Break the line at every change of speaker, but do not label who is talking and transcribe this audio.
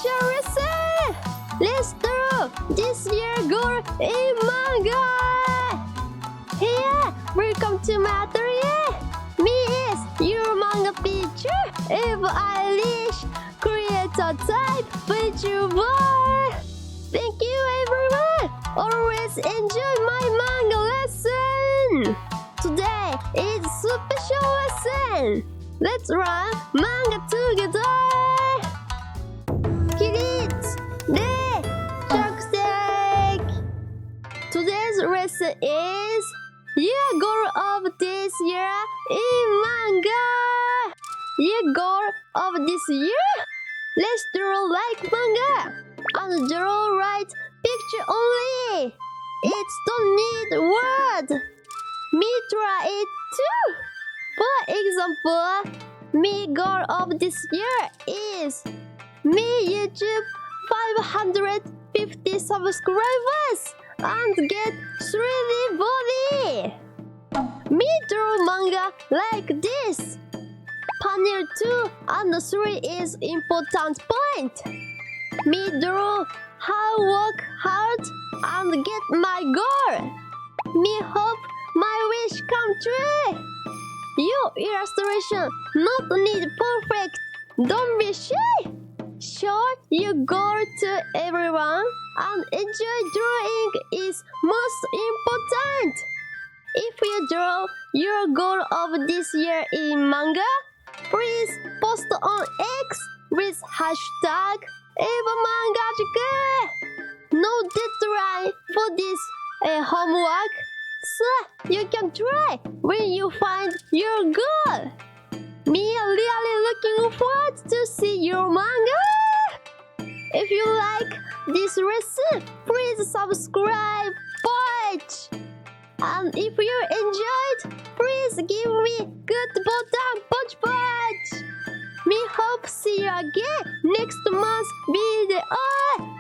special lesson! Let's draw this year goal in manga! Hey, welcome to my atelier! Me is your manga teacher, Atelier, creator type Vtuber! Thank you everyone! Always enjoy my manga lesson! Today is special lesson! Let's run manga together! Kids, Today's lesson is your goal of this year in manga. Your goal of this year? Let's draw like manga and draw right picture only. It don't need word. Me try it too. For example, me goal of this year is me YouTube 550 subscribers and get 3D body. Me draw manga like this. Panel 2 and 3 is important point. Me draw how work hard and get my goal. Me hope my wish come true. Your illustration not need perfect. Don't be shy. Show your goal to everyone and enjoy drawing is most important. If you draw your goal of this year in manga, please post on X with hashtag MANGA JYUKU. No deadline for this homework, so you can try when you find your goal. Me really looking forward to see your manga. If you like this lesson, please subscribe, watch. And if you enjoyed, please give me good button, punch. Me hope see you again next month video.